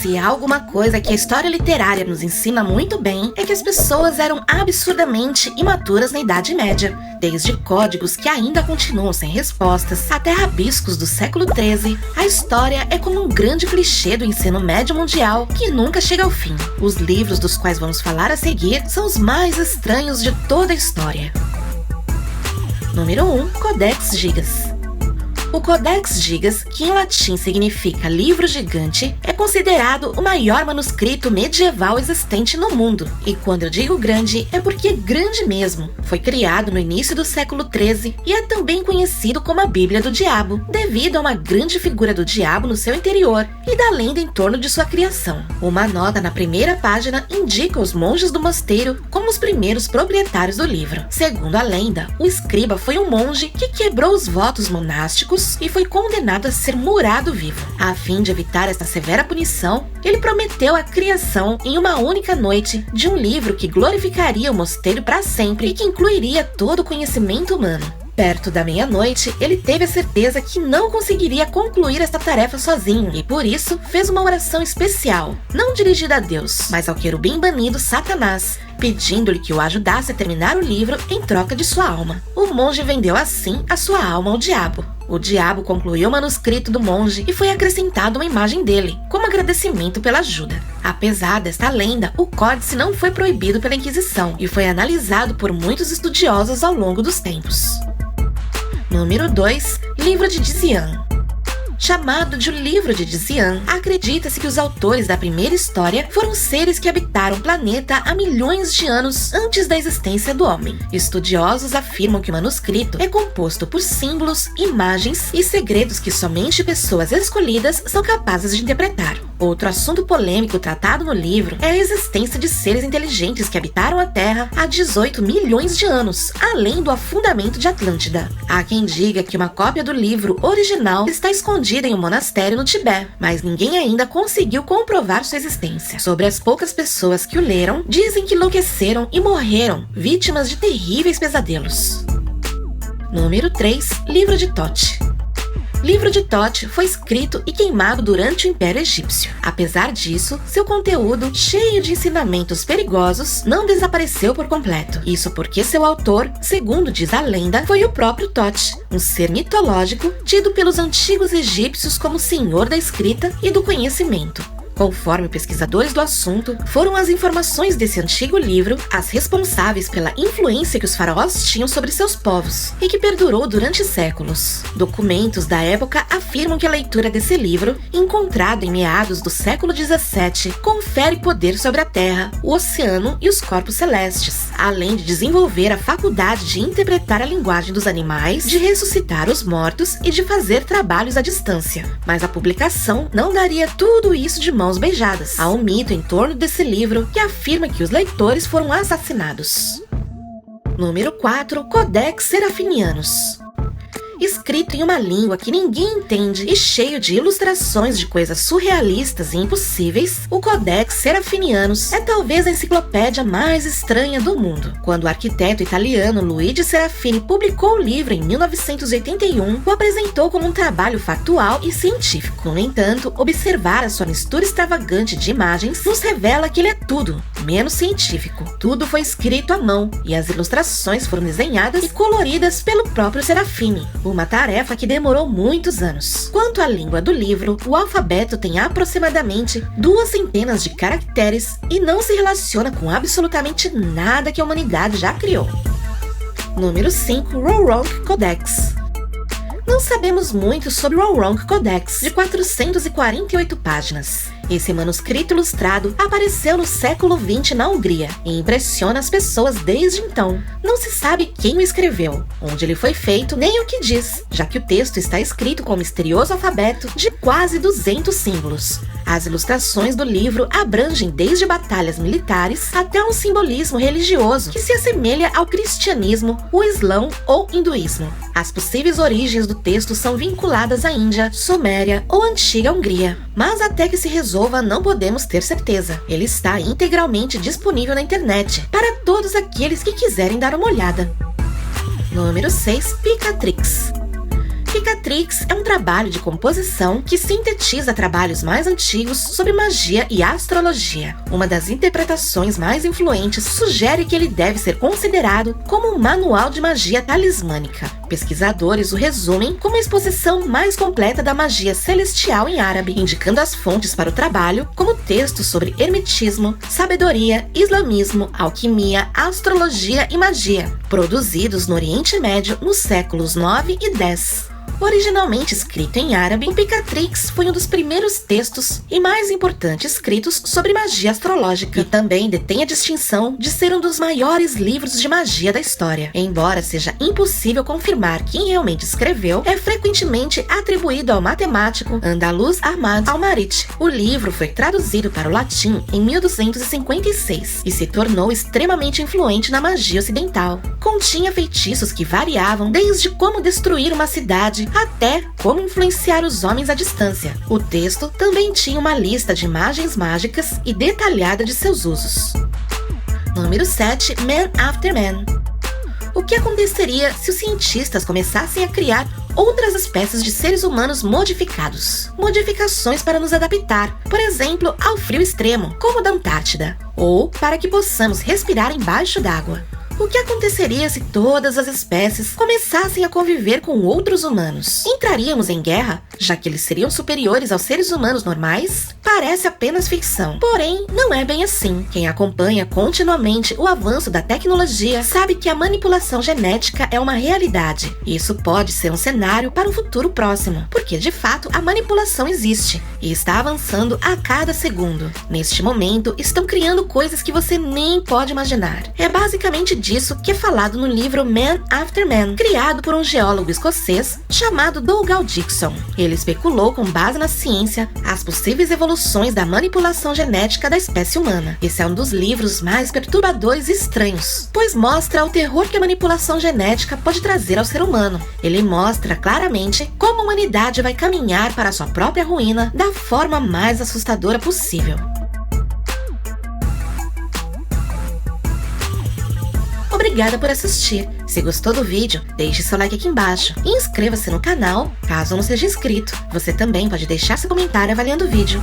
Se há alguma coisa que a história literária nos ensina muito bem, é que as pessoas eram absurdamente imaturas na Idade Média. Desde códigos que ainda continuam sem respostas, até rabiscos do século XIII, a história é como um grande clichê do ensino médio mundial que nunca chega ao fim. Os livros dos quais vamos falar a seguir são os mais estranhos de toda a história. Número 1. Codex Gigas. O Codex Gigas, que em latim significa livro gigante, é considerado o maior manuscrito medieval existente no mundo. E quando eu digo grande, é porque é grande mesmo. Foi criado no início do século XIII e é também conhecido como a Bíblia do Diabo, devido a uma grande figura do diabo no seu interior e da lenda em torno de sua criação. Uma nota na primeira página indica os monges do mosteiro como os primeiros proprietários do livro. Segundo a lenda, o escriba foi um monge que quebrou os votos monásticos e foi condenado a ser murado vivo. A fim de evitar esta severa punição, ele prometeu a criação em uma única noite de um livro que glorificaria o mosteiro para sempre e que incluiria todo o conhecimento humano. Perto da meia-noite, ele teve a certeza que não conseguiria concluir esta tarefa sozinho e, por isso, fez uma oração especial, não dirigida a Deus, mas ao querubim banido Satanás, pedindo-lhe que o ajudasse a terminar o livro em troca de sua alma. O monge vendeu assim a sua alma ao diabo. O diabo concluiu o manuscrito do monge e foi acrescentada uma imagem dele, como agradecimento pela ajuda. Apesar desta lenda, o códice não foi proibido pela Inquisição e foi analisado por muitos estudiosos ao longo dos tempos. Número 2. Livro de Dizian. Chamado de o Livro de Dizian, acredita-se que os autores da primeira história foram seres que habitaram o planeta há milhões de anos antes da existência do homem. Estudiosos afirmam que o manuscrito é composto por símbolos, imagens e segredos que somente pessoas escolhidas são capazes de interpretar. Outro assunto polêmico tratado no livro é a existência de seres inteligentes que habitaram a Terra há 18 milhões de anos, além do afundamento de Atlântida. Há quem diga que uma cópia do livro original está escondida em um monastério no Tibete, mas ninguém ainda conseguiu comprovar sua existência. Sobre as poucas pessoas que o leram, dizem que enlouqueceram e morreram, vítimas de terríveis pesadelos. Número 3. Livro de Thoth. Livro de Thoth foi escrito e queimado durante o Império Egípcio. Apesar disso, seu conteúdo, cheio de ensinamentos perigosos, não desapareceu por completo. Isso porque seu autor, segundo diz a lenda, foi o próprio Thoth, um ser mitológico tido pelos antigos egípcios como senhor da escrita e do conhecimento. Conforme pesquisadores do assunto, foram as informações desse antigo livro as responsáveis pela influência que os faraós tinham sobre seus povos e que perdurou durante séculos. Documentos da época afirmam que a leitura desse livro, encontrado em meados do século XVII, confere poder sobre a Terra, o oceano e os corpos celestes, além de desenvolver a faculdade de interpretar a linguagem dos animais, de ressuscitar os mortos e de fazer trabalhos à distância. Mas a publicação não daria tudo isso de mãos beijadas. Há um mito em torno desse livro que afirma que os leitores foram assassinados. Número 4. Codex Serafinianus. Escrito em uma língua que ninguém entende e cheio de ilustrações de coisas surrealistas e impossíveis, o Codex Serafinianus é talvez a enciclopédia mais estranha do mundo. Quando o arquiteto italiano Luigi Serafini publicou o livro em 1981, o apresentou como um trabalho factual e científico. No entanto, observar a sua mistura extravagante de imagens nos revela que ele é tudo menos científico. Tudo foi escrito à mão e as ilustrações foram desenhadas e coloridas pelo próprio Serafini. Uma tarefa que demorou muitos anos. Quanto à língua do livro, o alfabeto tem aproximadamente 200 de caracteres e não se relaciona com absolutamente nada que a humanidade já criou. Número 5. Ro-Ronc Codex. Não sabemos muito sobre o Ro-Ronc Codex, de 448 páginas. Esse manuscrito ilustrado apareceu no século XX na Hungria e impressiona as pessoas desde então. Não se sabe quem o escreveu, onde ele foi feito, nem o que diz, já que o texto está escrito com um misterioso alfabeto de quase 200 símbolos. As ilustrações do livro abrangem desde batalhas militares até um simbolismo religioso que se assemelha ao cristianismo, o islão ou hinduísmo. As possíveis origens do texto são vinculadas à Índia, Suméria ou antiga Hungria, mas até que se resolva não podemos ter certeza. Ele está integralmente disponível na internet para todos aqueles que quiserem dar uma olhada. Número 6. Picatrix. Picatrix é um trabalho de composição que sintetiza trabalhos mais antigos sobre magia e astrologia. Uma das interpretações mais influentes sugere que ele deve ser considerado como um manual de magia talismânica. Pesquisadores o resumem como a exposição mais completa da magia celestial em árabe, indicando as fontes para o trabalho como textos sobre hermetismo, sabedoria, islamismo, alquimia, astrologia e magia, produzidos no Oriente Médio nos séculos 9 e 10. Originalmente escrito em árabe, o Picatrix foi um dos primeiros textos e mais importantes escritos sobre magia astrológica, e também detém a distinção de ser um dos maiores livros de magia da história. Embora seja impossível confirmar quem realmente escreveu, é frequentemente atribuído ao matemático andaluz Ahmad al-Marit. O livro foi traduzido para o latim em 1256 e se tornou extremamente influente na magia ocidental. Continha feitiços que variavam desde como destruir uma cidade até como influenciar os homens à distância. O texto também tinha uma lista de imagens mágicas e detalhada de seus usos. Número 7. Man After Man. O que aconteceria se os cientistas começassem a criar outras espécies de seres humanos modificados? Modificações para nos adaptar, por exemplo, ao frio extremo, como o da Antártida, ou para que possamos respirar embaixo d'água. O que aconteceria se todas as espécies começassem a conviver com outros humanos? Entraríamos em guerra, já que eles seriam superiores aos seres humanos normais? Parece apenas ficção, porém não é bem assim. Quem acompanha continuamente o avanço da tecnologia sabe que a manipulação genética é uma realidade. Isso pode ser um cenário para um futuro próximo, porque de fato a manipulação existe e está avançando a cada segundo. Neste momento, estão criando coisas que você nem pode imaginar. É basicamente disso que é falado no livro Man After Man, criado por um geólogo escocês chamado Dougal Dixon. Ele especulou com base na ciência as possíveis evoluções da manipulação genética da espécie humana. Esse é um dos livros mais perturbadores e estranhos, pois mostra o terror que a manipulação genética pode trazer ao ser humano. Ele mostra claramente como a humanidade vai caminhar para sua própria ruína da forma mais assustadora possível. Obrigada por assistir. Se gostou do vídeo, deixe seu like aqui embaixo e inscreva-se no canal caso não seja inscrito. Você também pode deixar seu comentário avaliando o vídeo.